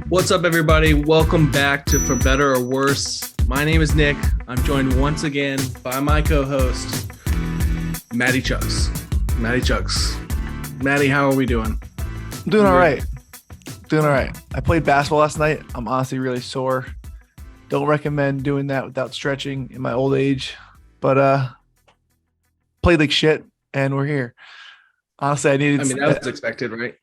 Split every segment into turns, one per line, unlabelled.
What's up, everybody? Welcome back to For Better or Worse. My name is Nick. I'm joined once again by my co-host, Maddie Chucks. Maddie, how are we doing?
Doing all right. I played basketball last night. I'm honestly really sore. Don't recommend doing that without stretching in my old age. But played like shit, and we're here. Honestly,
that was expected, right?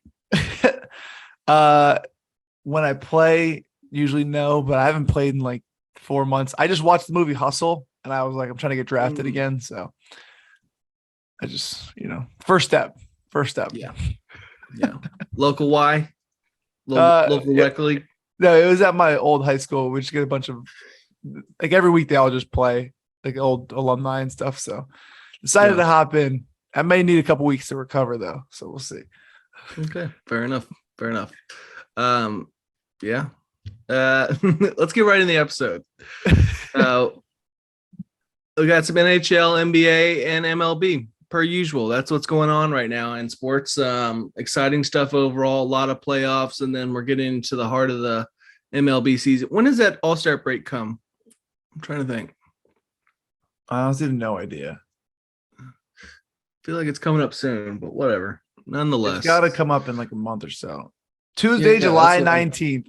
When I play, usually no, but I haven't played in like 4 months. I just watched the movie Hustle, and I was like, I'm trying to get drafted again. So I just, first step.
Yeah. Local Y? Local rec league?
No, it was at my old high school. We just get a bunch of, like every week they all just play, like old alumni and stuff. So decided to hop in. I may need a couple weeks to recover though. So we'll see.
Okay. Fair enough. Yeah. Let's get right in the episode. We got some NHL, NBA, and MLB per usual. That's what's going on right now in sports. Exciting stuff overall, a lot of playoffs, and then we're getting into the heart of the MLB season. When does that All-Star break come? I'm trying to think.
I honestly have no idea.
I feel like it's coming up soon, but whatever. Nonetheless,
it's got to come up in like a month or so. Tuesday, July 19th.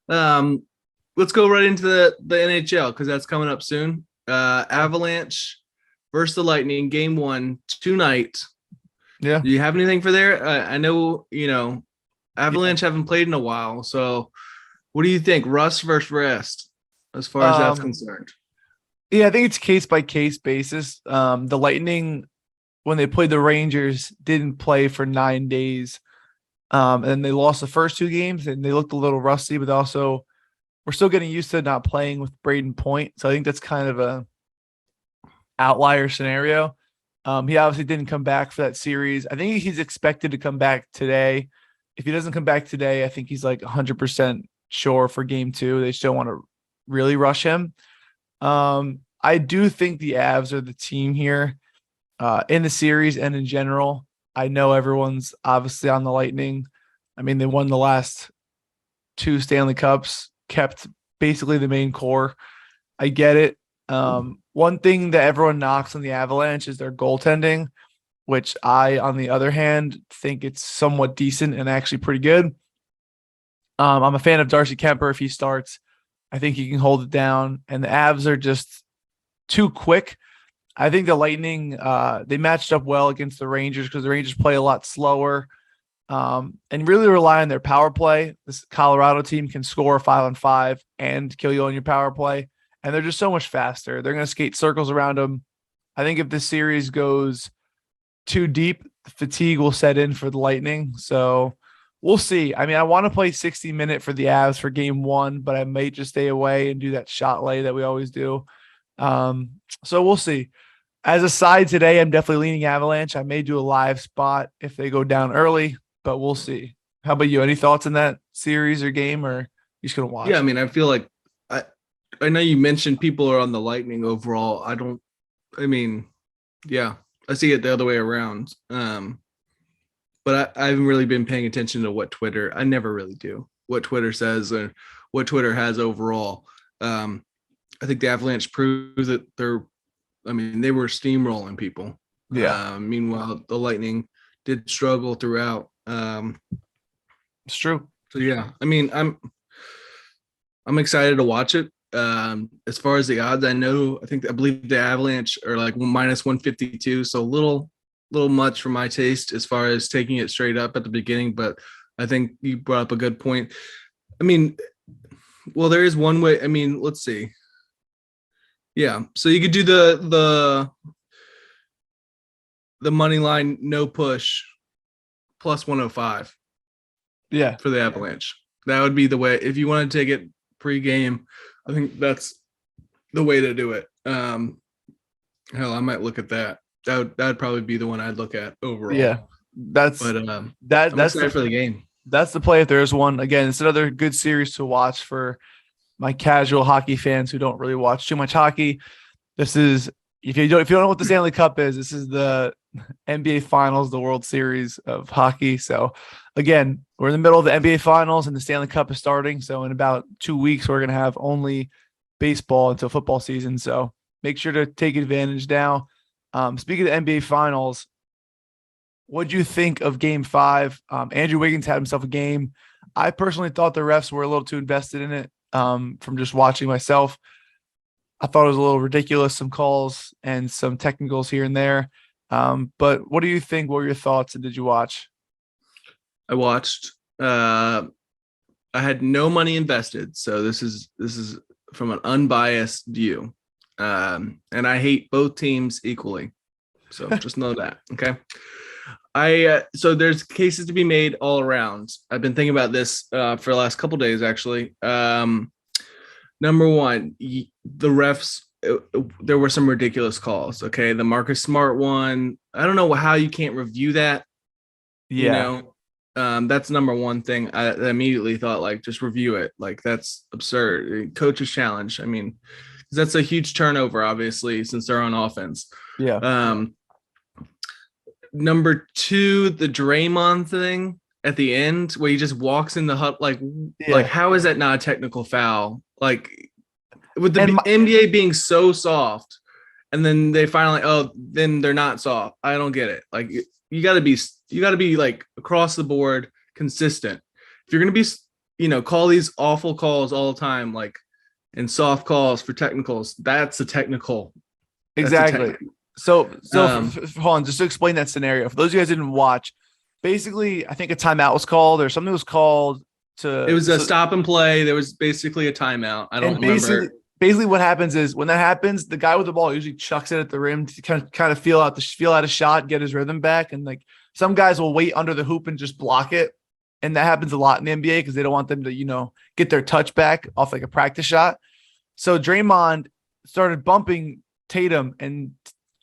Let's go right into the NHL because that's coming up soon. Avalanche versus the Lightning, game 1 tonight.
Yeah.
Do you have anything for there? I know, Avalanche haven't played in a while. So what do you think? Rust versus rest as far as that's concerned?
Yeah, I think it's case by case basis. The Lightning, when they played the Rangers, didn't play for 9 days. And they lost the first 2 games and they looked a little rusty, but also we're still getting used to not playing with Braden Point. So I think that's kind of a outlier scenario. He obviously didn't come back for that series. I think he's expected to come back today. If he doesn't come back today, I think he's like 100% sure for game 2. They still want to really rush him. I do think the Avs are the team here in the series and in general. I know everyone's obviously on the Lightning. I mean, they won the last 2 Stanley Cups, kept basically the main core. I get it. One thing that everyone knocks on the Avalanche is their goaltending, which I, on the other hand, think it's somewhat decent and actually pretty good. I'm a fan of Darcy Kemper if he starts. I think he can hold it down. And the Avs are just too quick. I think the Lightning, they matched up well against the Rangers because the Rangers play a lot slower and really rely on their power play. This Colorado team can score 5-on-5 and kill you on your power play. And they're just so much faster. They're going to skate circles around them. I think if this series goes too deep, fatigue will set in for the Lightning. So we'll see. I mean, I want to play 60-minute for the Avs for game 1, but I may just stay away and do that shot lay that we always do. So we'll see. As a side today, I'm definitely leaning Avalanche. I may do a live spot if they go down early, but we'll see. How about you? Any thoughts on that series or game, or you just gonna watch?
Yeah, I mean, I feel like I know you mentioned people are on the Lightning overall. I see it the other way around. But I haven't really been paying attention to what Twitter. I never really do what Twitter says or what Twitter has overall. I think the Avalanche proves that they were steamrolling people.
Yeah.
Meanwhile, the Lightning did struggle throughout.
It's true.
So yeah, I mean, I'm excited to watch it. As far as the odds, I believe the Avalanche are like -152, so a little much for my taste as far as taking it straight up at the beginning. But I think you brought up a good point. I mean, well, there is one way. I mean, let's see. Yeah, so you could do the money line no push +105.
Yeah,
for the Avalanche. That would be the way if you want to take it pre-game. I think that's the way to do it. Hell, I might look at that. That'd probably be the one I'd look at overall.
Yeah, that's
excited for the game.
That's the play if there's one. Again, it's another good series to watch for my casual hockey fans who don't really watch too much hockey. This is if you don't know what the Stanley Cup is, this is the NBA Finals, the World Series of hockey. So, again, we're in the middle of the NBA Finals and the Stanley Cup is starting. So, in about 2 weeks, we're going to have only baseball until football season. So, make sure to take advantage now. Speaking of the NBA Finals, what do you think of Game 5? Andrew Wiggins had himself a game. I personally thought the refs were a little too invested in it from just watching myself. I thought it was a little ridiculous, some calls and some technicals here and there. But what do you think? What were your thoughts? And did you watch?
I watched. I had no money invested, so this is from an unbiased view, and I hate both teams equally. So just know that, okay? So there's cases to be made all around. I've been thinking about this for the last couple days, actually. Number one, the refs. There were some ridiculous calls. Okay, the Marcus Smart one. I don't know how you can't review that.
Yeah,
That's number one thing. I immediately thought, like, just review it. Like, that's absurd. Coach's challenge. I mean, that's a huge turnover, obviously, since they're on offense.
yeah.
Number two, the Draymond thing at the end where he just walks in the hut, like how is that not a technical foul? Like, with the NBA being so soft, and then they finally, then they're not soft. I don't get it. Like, you got to be like across the board consistent. If you're gonna be, call these awful calls all the time, like, and soft calls for technicals, that's a technical.
Exactly. So hold on, just to explain that scenario for those of you guys who didn't watch. Basically, I think a timeout was called, or something was called to.
It was a stop and play. There was basically a timeout. I don't remember.
Basically, what happens is when that happens, the guy with the ball usually chucks it at the rim to kind of feel out a shot, get his rhythm back, and like some guys will wait under the hoop and just block it, and that happens a lot in the NBA because they don't want them to get their touch back off like a practice shot. So Draymond started bumping Tatum and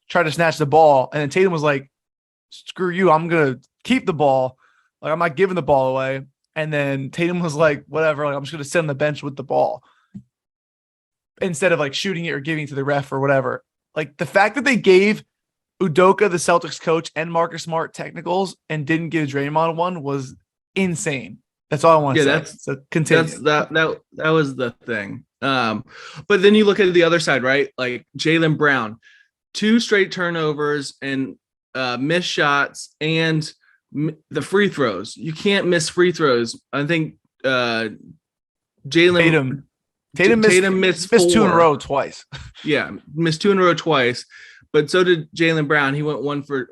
tried to snatch the ball, and then Tatum was like, "Screw you! I'm gonna keep the ball. Like, I'm not giving the ball away." And then Tatum was like, "Whatever. Like, I'm just gonna sit on the bench with the ball." Instead of like shooting it or giving it to the ref or whatever. Like, the fact that they gave Udoka, the Celtics coach, and Marcus Smart technicals and didn't give Draymond one was insane. That's all I want to say. So continue.
That was the thing. But then you look at the other side, right? Like Jaylen Brown, 2 straight turnovers and missed shots and the free throws. You can't miss free throws. I think Tatum missed 4.
2 in a row twice.
Yeah, missed 2 in a row twice. But so did Jaylen Brown. He went 1 for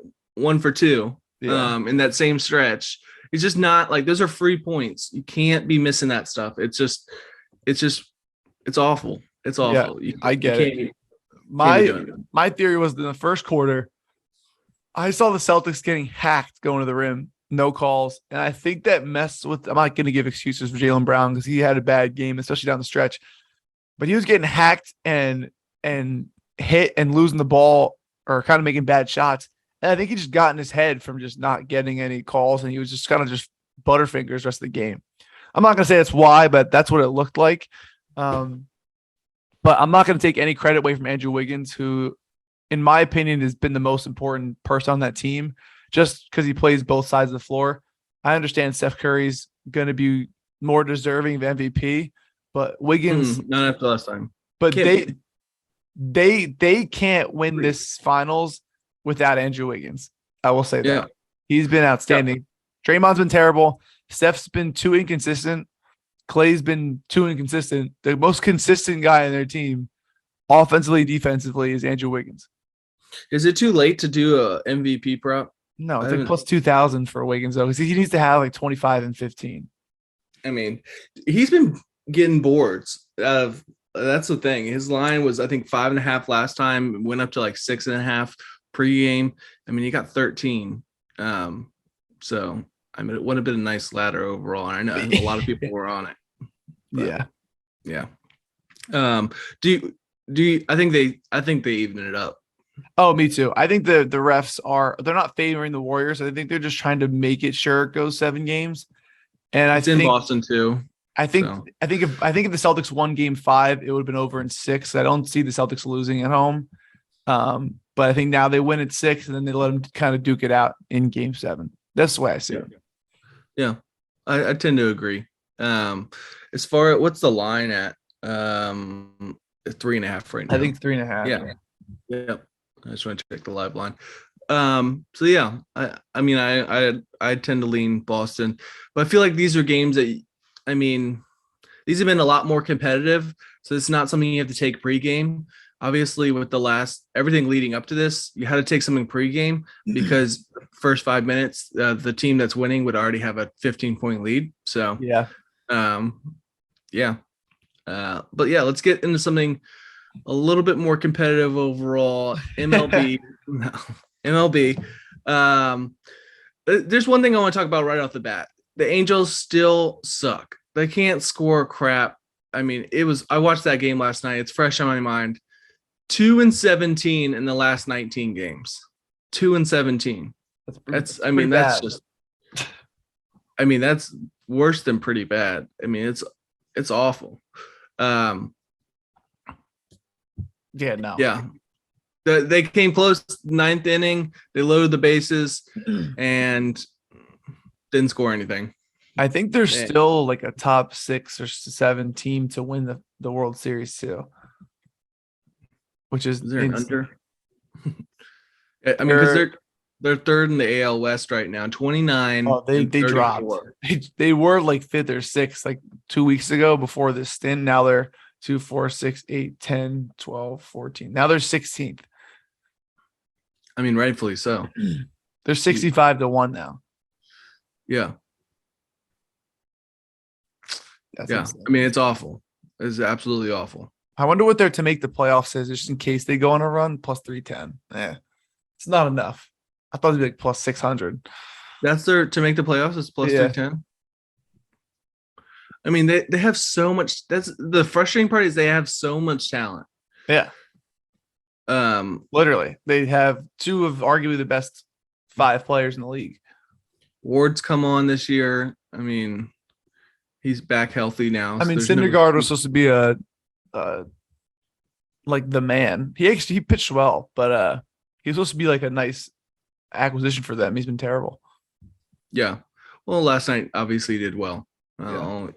2 in that same stretch. It's just not like those are free points. You can't be missing that stuff. It's awful. It's awful.
Yeah, I get it. My theory was in the first quarter, I saw the Celtics getting hacked going to the rim, no calls. And I think that messed with, I'm not going to give excuses for Jaylen Brown because he had a bad game, especially down the stretch. But he was getting hacked and hit and losing the ball or kind of making bad shots. And I think he just got in his head from just not getting any calls. And he was just kind of just butterfingers the rest of the game. I'm not going to say that's why, but that's what it looked like. But I'm not going to take any credit away from Andrew Wiggins, who, in my opinion, has been the most important person on that team just because he plays both sides of the floor. I understand Steph Curry's going to be more deserving of MVP, but Wiggins
not after last time.
But they can't win this finals without Andrew Wiggins. I will say that. He's been outstanding. Yeah. Draymond's been terrible. Steph's been too inconsistent. Clay's been too inconsistent. The most consistent guy in their team, offensively, defensively, is Andrew Wiggins.
Is it too late to do a MVP prop?
No, it's like plus 2,000 for Wiggins, though, because he needs to have like 25 and 15.
I mean, he's been getting boards out of. That's the thing. His line was, I think, 5.5 last time. Went up to like 6.5 pregame. I mean, he got 13. So I mean, it would have been a nice ladder overall. And I know a lot of people were on it. But, yeah. Do you? I think they evened it up.
Oh, me too. I think the refs they're not favoring the Warriors. I think they're just trying to make it sure it goes 7 games. And I think
in Boston too.
I think if the Celtics won Game 5, it would have been over in 6. I don't see the Celtics losing at home. But I think now they win at 6, and then they let them kind of duke it out in Game 7. That's the way I see it.
Yeah, I tend to agree. As far as what's the line at? 3.5 right now.
I think 3.5.
Yeah. I just want to check the live line. So yeah, I mean, I tend to lean Boston, but I feel like these are games that, I mean, these have been a lot more competitive. So it's not something you have to take pregame. Obviously, with everything leading up to this, you had to take something pregame because first 5 minutes, the team that's winning would already have a 15-point lead. So
yeah.
Yeah. But yeah, let's get into something a little bit more competitive overall. MLB. MLB. There's one thing I want to talk about right off the bat. The Angels still suck. They can't score crap. I mean, I watched that game last night. It's fresh on my mind. 2-17 in the last 19 games. 2-17. That's worse than pretty bad. I mean, it's awful.
No.
Yeah. They came close, 9th inning. They loaded the bases and didn't score anything.
I think they're still like a top 6 or 7 team to win the World Series too, which is
there an under? I mean, because they're third in the AL West right now, 29.
Oh, they dropped. They were like 5th or 6th like 2 weeks ago before this stint. Now they're 2, 4, 6, 8, 10, 12, 14. Now they're 16th.
I mean, rightfully so.
They're 65-1 now.
Yeah.
That's
insane. I mean, it's awful. It's absolutely awful.
I wonder what their to make the playoffs is, just in case they go on a run. Plus 310. It's not enough. I thought it'd be like plus 600.
That's their to make the playoffs. It's plus 310. I mean, they have so much. That's the frustrating part is they have so much talent.
Yeah. Literally, they have 2 of arguably the best 5 players in the league.
Ward's come on this year. I mean, he's back healthy now.
I mean, Syndergaard was supposed to be like the man. He pitched well, but he was supposed to be like a nice acquisition for them. He's been terrible.
Yeah. Well, last night obviously did well. But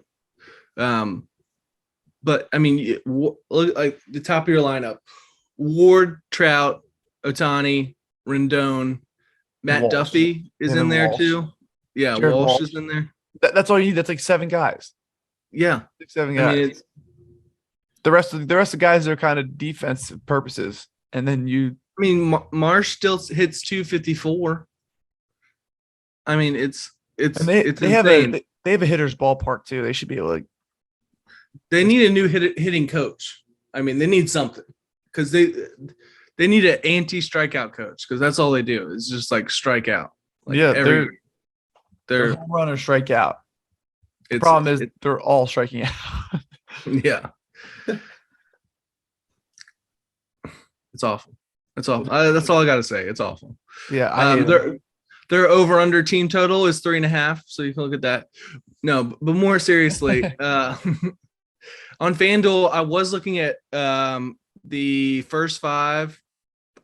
I mean, look like the top of your lineup: Ward, Trout, Ohtani, Rendon, Matt Duffy is in there too. Yeah, Walsh is in there.
That's all you need. That's like 7 guys.
Yeah,
6, 7 guys. I mean, the rest of the guys are kind of defensive purposes, and then you.
I mean, Marsh still hits 254. I mean, it's
they have a hitter's ballpark too. They should be able to.
They need a new hitting coach. I mean, they need something because they need an anti-strikeout coach because that's all they do is just like strike out. Like
they're home run or strike out. The problem is they're all striking out.
Yeah, it's awful. It's awful. That's all I got to say. It's awful.
Yeah,
their over under team total is 3.5. So you can look at that. No, but more seriously, on FanDuel, I was looking at the first 5.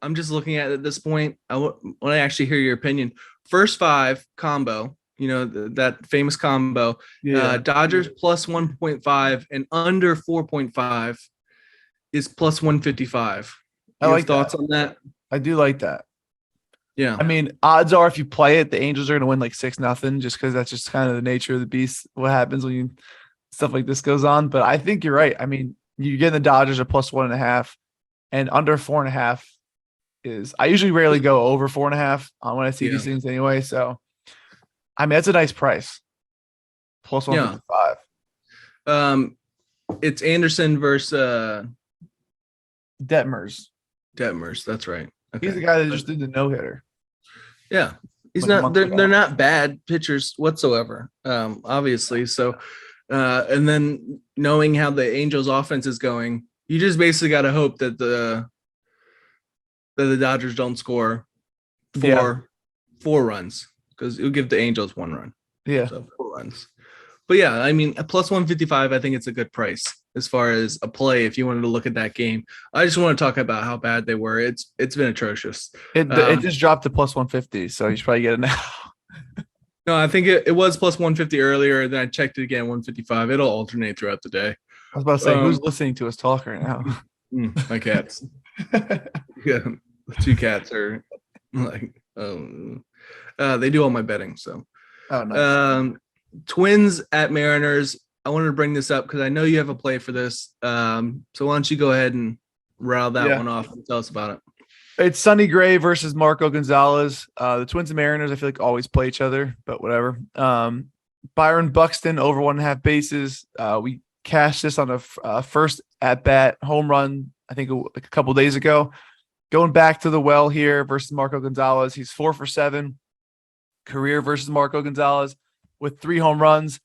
I'm just looking at this point. I want to actually hear your opinion. First 5 combo, that famous combo. Dodgers plus 1.5 and under 4.5 is plus 155.
I like
thoughts on that.
I do like that.
Yeah.
I mean, odds are if you play it, the Angels are going to win like 6-0 just because that's just kind of the nature of the beast. What happens when stuff like this goes on. But I think you're right. I mean, you get the Dodgers are plus 1.5 and under 4.5 is I usually rarely go over 4.5 when I see these things anyway. So, I mean, that's a nice price. Plus 155.
It's Anderson versus
Detmers.
That's right. Okay.
He's the guy that just did the no-hitter.
Yeah. He's not they're not bad pitchers whatsoever. Obviously. So and then knowing how the Angels offense is going, you just basically got to hope that the Dodgers don't score 4 runs because it'll give the Angels 1 run.
Yeah.
So 4 runs. But yeah, I mean, a plus 155, I think it's a good price as far as a play if you wanted to look at that game. I just want to talk about how bad they were. It's been atrocious.
It just dropped to plus 150, so you should probably get it now.
No, I think it was plus 150 earlier. Then I checked it again, 155. It'll alternate throughout the day.
I was about to say, who's listening to us talk right now?
My cats. Yeah, the two cats are like, they do all my betting. So,
oh, nice.
Twins at Mariners. I wanted to bring this up because I know you have a play for this. So why don't you go ahead and rattle that one off and tell us about it?
It's Sonny Gray versus Marco Gonzalez. The Twins and Mariners, I feel like always play each other, but whatever. Byron Buxton over 1.5 bases. We cashed this on a first at bat home run, I think like a couple days ago. Going back to the well here versus Marco Gonzalez. He's 4 for 7 career versus Marco Gonzalez with 3 home runs.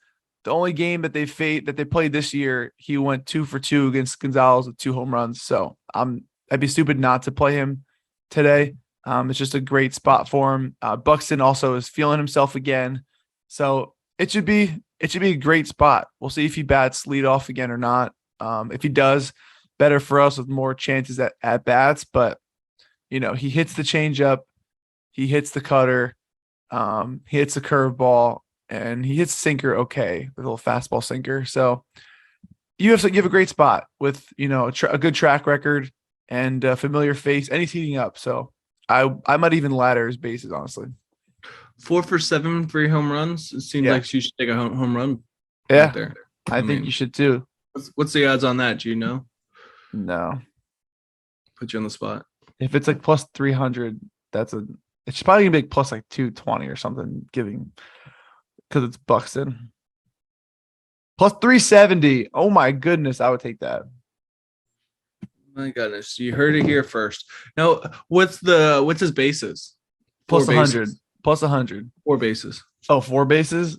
The only game that they played this year, he went 2 for 2 against Gonzalez with 2 home runs. So I'd be stupid not to play him today. It's just a great spot for him. Buxton also is feeling himself again. So it should be a great spot. We'll see if he bats leadoff again or not. If he does, better for us with more chances at bats. But he hits the changeup, he hits the cutter, he hits the curveball, and he hits sinker okay, with a little fastball sinker. So you have a great spot with a good track record and a familiar face, and he's heating up. So I might even ladder his bases, honestly.
4 for 7 for your home runs. It seems like you should take a home run.
Yeah,
right there.
I think you should too.
What's the odds on that? Do you know?
No.
Put you on the spot.
If it's like plus 300, it's probably gonna be like plus like 220 or something, because it's Buxton. Plus 370. Oh my goodness, I would take that.
My goodness, you heard it here first. Now, what's his bases?
Plus 100. Plus 100.
4 bases.
Oh, 4 bases?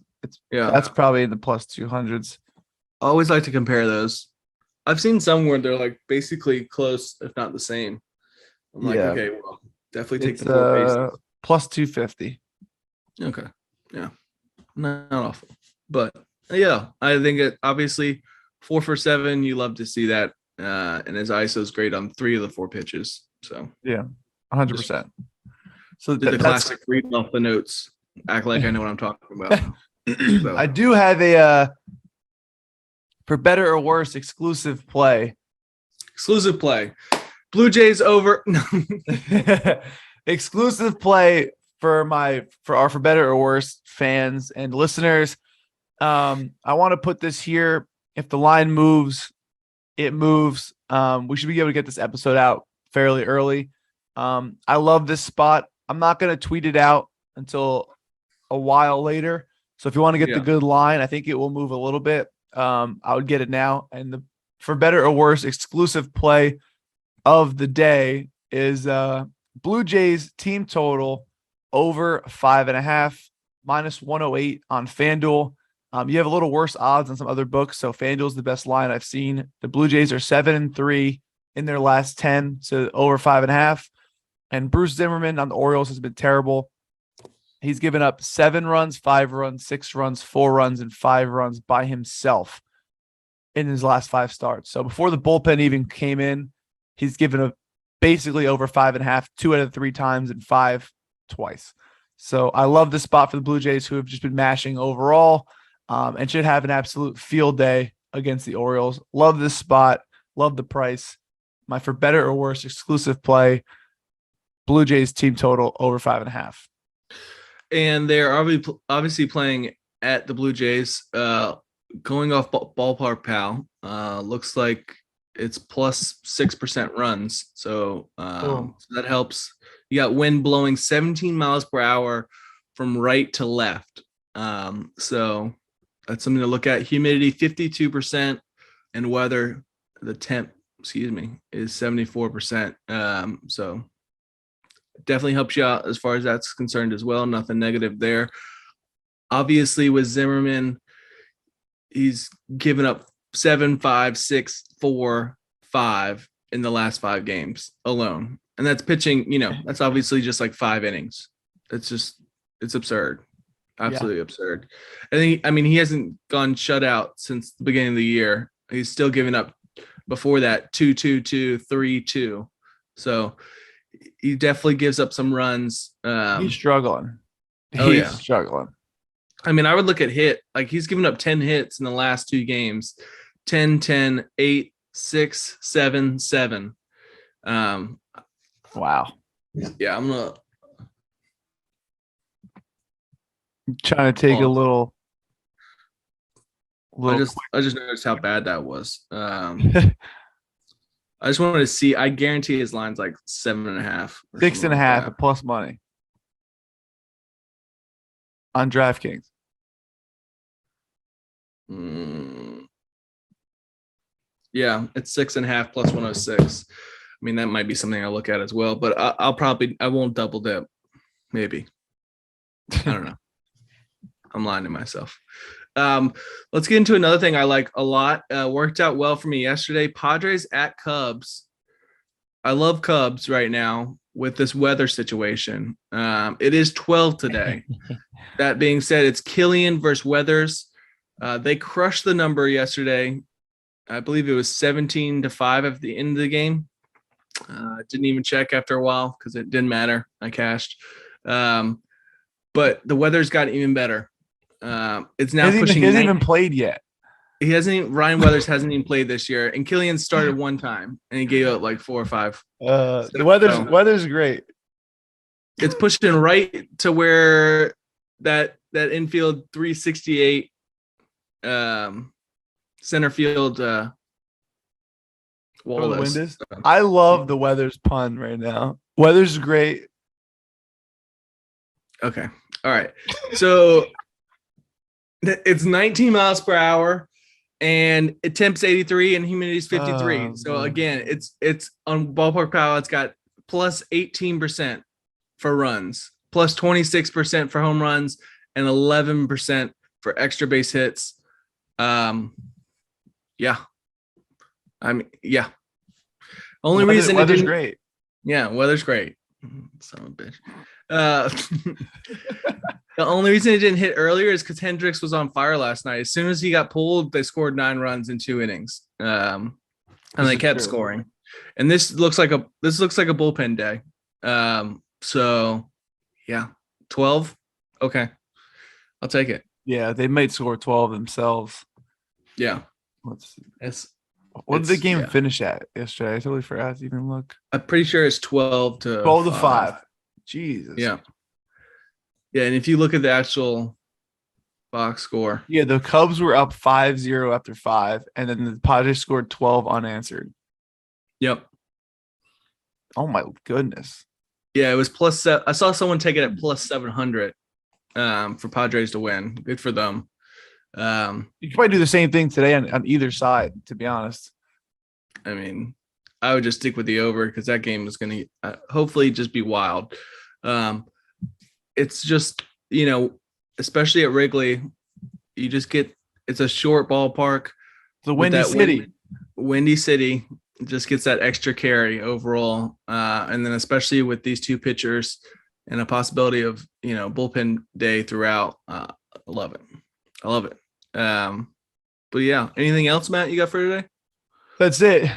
That's probably in the plus 200s.
I always like to compare those. I've seen some where they're like basically close, if not the same. I'm like, okay, well, definitely take the 4 bases.
Plus 250.
Okay. Yeah. Not awful. But yeah, I think it obviously 4 for 7. You love to see that. And his ISO is great on 3 of the 4 pitches. So
yeah, 100%. So
the classic read off the notes, act like I know what I'm talking about. So.
I do have a for better or worse exclusive play.
Exclusive play. Blue Jays over.
Exclusive play for our for better or worse fans and listeners. I want to put this here. If the line moves, it moves. We should be able to get this episode out fairly early. I love this spot. I'm not going to tweet it out until a while later. So if you want to get the good line, I think it will move a little bit. I would get it now. And the for better or worse exclusive play of the day is Blue Jays team total over 5.5 minus 108 on FanDuel. You have a little worse odds on some other books. So FanDuel's the best line I've seen. The Blue Jays are 7-3 in their last 10, so over 5.5. And Bruce Zimmerman on the Orioles has been terrible. He's given up 7 runs, 5 runs, 6 runs, 4 runs, and 5 runs by himself in his last 5 starts. So before the bullpen even came in, he's given up basically over 5.5, 2 out of 3 times, and 5 twice. So I love this spot for the Blue Jays, who have just been mashing overall, and should have an absolute field day against the Orioles. Love this spot. Love the price. My for better or worse exclusive play, Blue Jays team total over 5.5.
And they're obviously playing at the Blue Jays. Going off Ballpark Pal, looks like it's plus 6% runs. So that helps. You got wind blowing 17 miles per hour from right to left. So that's something to look at. Humidity 52%, and weather, the temp, is 74%. So definitely helps you out as far as that's concerned as well. Nothing negative there. Obviously, with Zimmerman, he's given up 7, 5, 6, 4, 5 in the last 5 games alone. And that's pitching, that's obviously just like 5 innings. It's absurd. Absolutely absurd. I mean, he hasn't gone shutout since the beginning of the year. He's still giving up before that 2-2-2, 3-2. So he definitely gives up some runs.
He's struggling.
He's
struggling.
I mean, I would look at hit. Like, he's given up 10 hits in the last 2 games. 10, 10, 8, 6, 7, 7.
Wow.
Yeah, I'm
trying to take a little
I just noticed how bad that was. I just wanted to see. I guarantee his line's like 7.5.
6.5 at plus money on DraftKings.
Yeah, it's 6.5 plus 106. I mean, that might be something I'll look at as well, but I won't double dip. Maybe. I don't know. I'm lying to myself. Let's get into another thing I like a lot. Worked out well for me yesterday. Padres at Cubs. I love Cubs right now with this weather situation. It is 12 today. That being said, it's Killian versus Weathers. They crushed the number yesterday. I believe it was 17-5 at the end of the game. Didn't even check after a while because it didn't matter. I cashed. But the weather's gotten even better. It's now pushing.
He hasn't even played yet.
Ryan Weathers hasn't even played this year, and Killian started one time and he gave up like 4 or 5.
The weather's great.
It's pushing right to where that infield 368 center field wall is.
I love the weather's pun right now. Weather's great.
Okay. All right. So it's 19 miles per hour and it temps 83 and humidity is 53. So again, it's on Ballpark Power. It's got plus 18% for runs, plus 26% for home runs, and 11% for extra base hits. Yeah. I mean, yeah. Only reason
weather's great.
Yeah, weather's great. Son of a bitch. The only reason it didn't hit earlier is because Hendricks was on fire last night. As soon as he got pulled, they scored 9 runs in 2 innings, and they kept scoring. And this looks like a bullpen day. So yeah, 12. Okay, I'll take it.
Yeah, they might score 12 themselves.
Yeah.
What did the game finish at yesterday? I totally forgot to even look.
I'm pretty sure it's 12-5.
Jesus.
Yeah. Yeah, and if you look at the actual box score.
Yeah, the Cubs were up 5-0 after 5, and then the Padres scored 12 unanswered.
Yep.
Oh, my goodness.
Yeah, it was plus. I saw someone take it at plus 700 for Padres to win. Good for them.
You could probably do the same thing today on either side, to be honest.
I mean, I would just stick with the over because that game is going to hopefully just be wild. It's just, especially at Wrigley, you just get – it's a short ballpark.
The windy city.
Windy City just gets that extra carry overall. And then especially with these 2 pitchers and a possibility of, bullpen day throughout, I love it. I love it. But yeah, anything else, Matt, you got for today?
That's it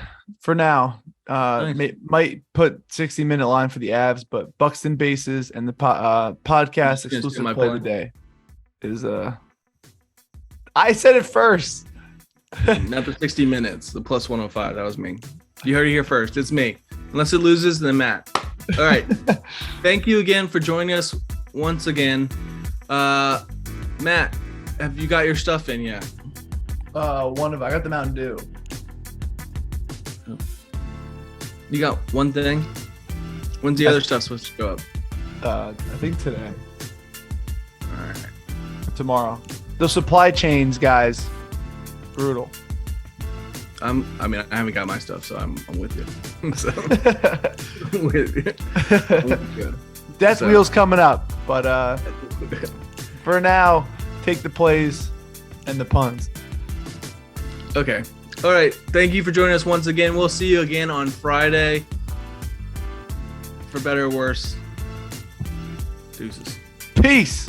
for now.
Nice.
Might put 60-minute line for the Avs, but Buxton bases and the podcast exclusive play of the day is I said it first.
Not the 60 minutes, the plus 105. That was me. You heard it here first. It's me. Unless it loses, then Matt. All right. Thank you again for joining us once again. Matt, have you got your stuff in yet?
I got the Mountain Dew.
You got one thing? When's the other stuff supposed to go up?
I think today.
All right.
Tomorrow. The supply chains, guys. Brutal.
I haven't got my stuff, so I'm with you. So, I'm with you.
Death Wheel's coming up, but for now, take the plays and the puns.
Okay. All right. Thank you for joining us once again. We'll see you again on Friday. For better or worse. Deuces.
Peace.